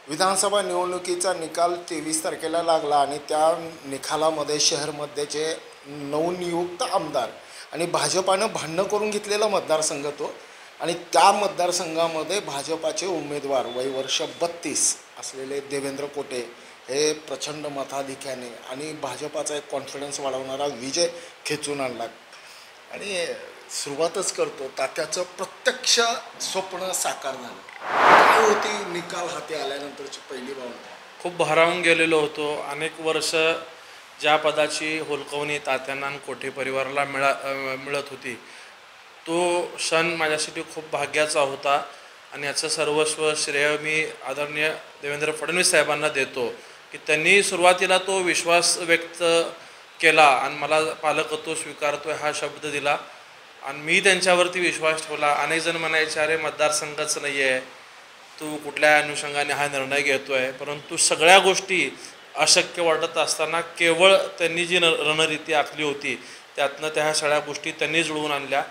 विधानसभा निवडणुकीचा निकाल 23 तारखेला लागला आणि त्या निकालामध्ये शहरमध्येचे नवनियुक्त आमदार आणि भाजपानं भांडणं करून घेतलेला मतदारसंघ तो आणि त्या मतदारसंघामध्ये भाजपाचे उमेदवार वयवर्ष 32 असलेले देवेंद्र कोटे हे प्रचंड मताधिक्याने आणि भाजपाचा एक कॉन्फिडन्स वाढवणारा विजय खेचून आणला आणि सुरुवातच करतो तात्याचं प्रत्यक्ष स्वप्न साकार झालं। काय होती निकाल हाती आल्यानंतरची पहिली भावना? खूप भारावून गेलेलो होतो। अनेक वर्ष ज्या पदाची होलकवणी तात्यांना आणि कोठे परिवाराला मिळत होती तो क्षण माझ्यासाठी खूप भाग्याचा होता आणि याचं सर्वस्व श्रेय मी आदरणीय देवेंद्र फडणवीस साहेबांना देतो की त्यांनी सुरुवातीला तो विश्वास व्यक्त केला आणि मला पालकत्व स्वीकारतोय हा शब्द दिला आणि मी त्यांच्यावरती विश्वास ठेवला। अनेक जण म्हणायचे अरे मतदारसंघाच नाही आहे, तू कुठल्या अनुषंगाने हा निर्णय घेतोय, परंतु सगळ्या गोष्टी अशक्य वाटत असताना केवळ त्यांनी जी रणनीती आखली होती त्यातनं त्या सगळ्या गोष्टी त्यांनी जुळवून आणल्या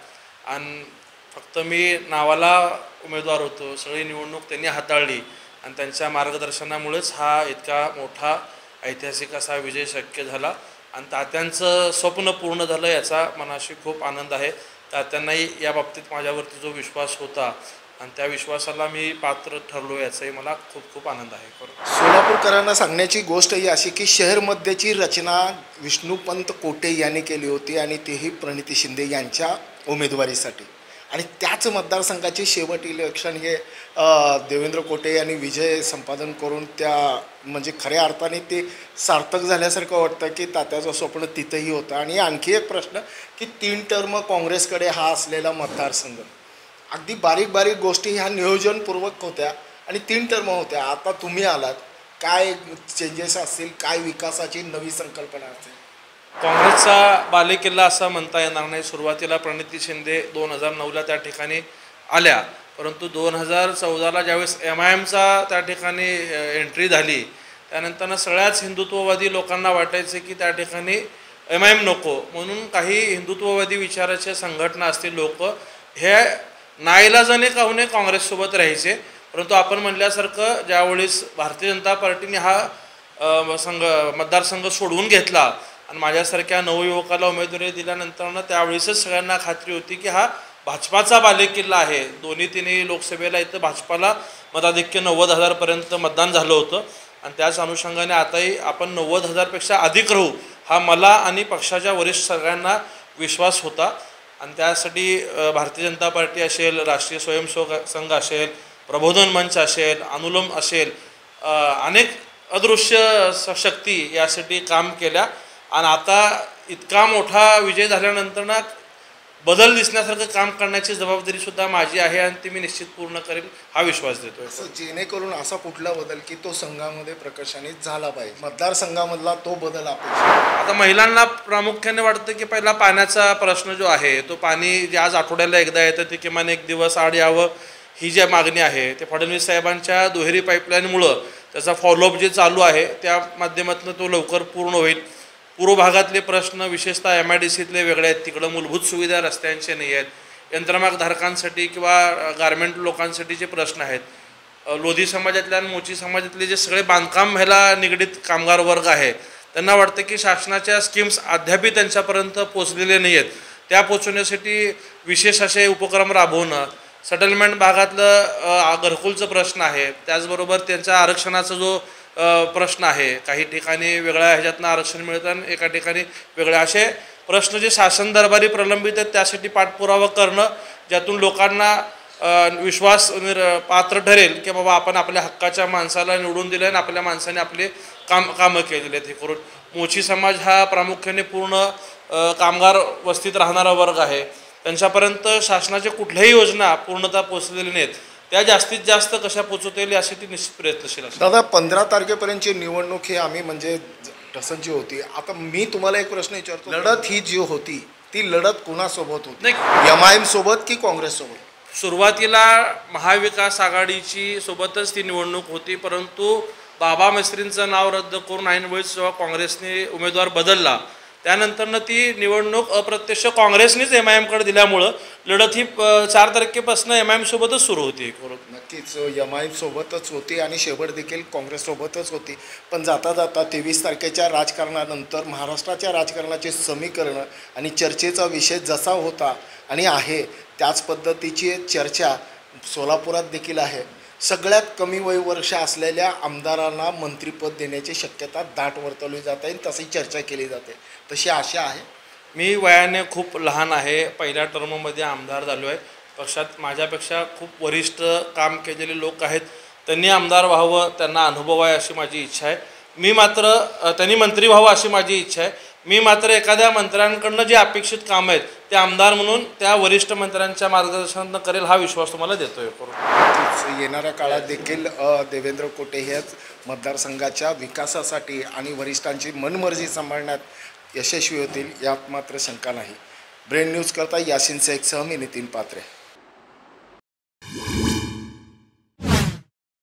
आणि फक्त मी नावाला उमेदवार होतो, सगळी निवडणूक त्यांनी हाताळली आणि त्यांच्या मार्गदर्शनामुळेच हा इतका मोठा ऐतिहासिक असा विजय शक्य झाला आणि तात्यांचं स्वप्न पूर्ण झालं याचा मनाशी खूप आनंद आहे। तात्यांनाही या बाबतीत माझ्यावरती जो विश्वास होता आणि त्या विश्वासाला मी पात्र ठरलो याचाही मला खूप खूप आनंद आहे। सोलापूरकरांना सांगण्याची गोष्ट ही अशी की शहरमध्येची रचना विष्णुपंत कोटे यांनी केली होती आणि तेही प्रणिती शिंदे यांच्या उमेदवारीसाठी आणि त्याच मतदारसंघाची शेवट इलेक्शन हे देवेंद्र कोटे यांनी विजय संपादन करून त्या म्हणजे खऱ्या अर्थाने ते सार्थक झाल्यासारखं वाटतं की तात्याचं स्वप्न तिथंही होतं। आणि आणखी एक प्रश्न की 3 टर्म काँग्रेसकडे हा असलेला मतदारसंघ अगदी बारीक बारीक गोष्टी ह्या नियोजनपूर्वक होत्या आणि 3 टर्म होत्या। आता तुम्ही आलात, काय चेंजेस असतील, काय विकासाची नवी संकल्पना असेल? काँग्रेसचा बालेकिल्ला असा म्हणता येणार नाही। सुरुवातीला प्रणिती शिंदे 2009ला त्या ठिकाणी आल्या, परंतु 2014ला ज्यावेळेस MIMचा त्या ठिकाणी एंट्री झाली त्यानंतर सगळ्याच हिंदुत्ववादी लोकांना वाटायचे की त्या ठिकाणी MIM नको, म्हणून काही हिंदुत्ववादी विचाराच्या संघटना असतील लोक हे नाईलाजाने का होणे काँग्रेससोबत राहायचे, परंतु आपण म्हणल्यासारखं ज्यावेळेस भारतीय जनता पार्टीने हा मतदारसंघ सोडवून घेतला आणि माझ्यासारख्या नवयुवकाला उमेदवारी दिल्यानंतर त्यावेळेसच सगळ्यांना खात्री होती की हा भाजपाचा बालेकिल्ला आहे। तिन्ही लोकसभेला इथं भाजपाला मताधिक्य 90,000पर्यंत मतदान झालं होतं आणि त्याच अनुषंगाने आताही आपण 90,000पेक्षा अधिक राहू हा मला आणि पक्षाच्या वरिष्ठ सगळ्यांना विश्वास होता आणि त्यासाठी भारतीय जनता पार्टी असेल, राष्ट्रीय स्वयंसेवक संघ असेल, प्रबोधन मंच असेल, अनुलोम असेल, अनेक अदृश्य शक्ती यासाठी काम केल्या आणि आता इतका मोठा विजय झाल्यानंतर ना बदल दिसण्यासारखं काम करण्याची जबाबदारी सुद्धा माझी आहे आणि ती मी निश्चित पूर्ण करेल हा विश्वास देतोय। जेणेकरून असा कुठला बदल की तो संघामध्ये प्रकर्षाने झाला पाहिजे, मतदारसंघामधला तो बदल अपेक्षित। आता महिलांना प्रामुख्याने वाटतं की पहिला पाण्याचा प्रश्न जो आहे तो पाणी जे आज आठवड्याला एकदा येतं ते किमान 1 दिवस आड यावं ही जी मागणी आहे ते फडणवीस साहेबांच्या दुहेरी पाईपलाईनमुळं त्याचा फॉलोअप जे चालू आहे त्या माध्यमातून तो लवकर पूर्ण होईल। पूर्व भागातले प्रश्न विशेषतः MIDCतले वेगळे आहेत, तिकडं मूलभूत सुविधा रस्त्यांचे नाही आहेत, यंत्रमागधारकांसाठी किंवा गारमेंट लोकांसाठी जे प्रश्न आहेत, लोधी समाजातल्या आणि मोची समाजातले जे सगळे बांधकाम ह्याला निगडीत कामगार वर्ग आहे त्यांना वाटतं की शासनाच्या स्कीम्स अद्यापही त्यांच्यापर्यंत पोचलेले नाही आहेत, त्या पोचवण्यासाठी विशेष असे उपक्रम राबवणं, सेटलमेंट भागातलं घरकुलचं प्रश्न आहे, त्याचबरोबर त्यांच्या आरक्षणाचा जो प्रश्न आहे, काही ठिकाणी वेगळ्या ह्याच्यातनं आरक्षण मिळतं आणि एका ठिकाणी वेगळे असे प्रश्न जे शासन दरबारी प्रलंबित आहेत त्यासाठी पाठपुरावा करणं ज्यातून लोकांना विश्वास पात्र ठरेल की बाबा आपण आपल्या हक्काच्या माणसाला निवडून दिलं आणि आपल्या माणसाने आपले कामं केलेले आहेत। हे करून मोची समाज हा प्रामुख्याने पूर्ण कामगार वस्तीत राहणारा वर्ग आहे, त्यांच्यापर्यंत शासनाच्या कुठल्याही योजना पूर्णतः पोचलेल्या नाहीत, त्या जास्तीत जास्त कशा पोचवता येईल यासाठी निश्चित प्रयत्नशील असतो। दादा 15 तारखेपर्यंतची निवडणूक ही आम्ही म्हणजे टसनची होती। आता मी तुम्हाला एक प्रश्न विचारतो, लढत ही जी होती ती लढत कोणासोबत होती? नाही, MIM सोबत की काँग्रेस सोबत? सुरुवातीला महाविकास आघाडीची सोबतच ती निवडणूक होती, परंतु बाबा मिस्त्रींचं नाव रद्द करून ऐन वेळेस जेव्हा काँग्रेसने उमेदवार बदलला त्यानंतरनं ती निवडणूक अप्रत्यक्ष काँग्रेसनेच MIM-कडे दिल्यामुळं लढत ही 4 तारखेपासून MIM-सोबतच सुरू होती. नक्कीच MIM सोबतच होती आणि शेवट देखील काँग्रेससोबतच होती. पण जाता जाता 23 तारखेच्या राजकारणानंतर महाराष्ट्राच्या राजकारणाचे समीकरण आणि चर्चेचा विषय जसा होता आणि आहे त्याच पद्धतीची चर्चा सोलापुरात देखील आहे. सगळ्यात कमी वयवर्ष असलेल्या आमदारांना मंत्रिपद देण्याची शक्यता दाट वर्तवली जाते आणि तशी चर्चा केली जाते. तशी आशा आहे. मी वयाने खूप लहान आहे, पहिल्या टर्ममध्ये आमदार झालो आहे. पक्षात माझ्यापेक्षा खूप वरिष्ठ काम केलेले लोक आहेत, त्यांनी आमदार व्हावं, त्यांना अनुभव आहे अशी माझी इच्छा आहे. त्यांनी मंत्री व्हावं अशी माझी इच्छा आहे. मी मात्र एखाद्या मंत्र्यांकडनं जे अपेक्षित काम आहेत ते आमदार म्हणून त्या वरिष्ठ मंत्र्यांच्या मार्गदर्शनानं करेल हा विश्वास तुम्हाला देतोय. येणाऱ्या काळात देखील देवेंद्र कोटे हेच मतदारसंघाच्या विकासासाठी आणि वरिष्ठांची मनमर्जी सांभाळण्यात यशस्वी होतील यात मात्र शंका नाही. ब्रेन न्यूज करता यासिन शेखसह मी नितीन पात्रे.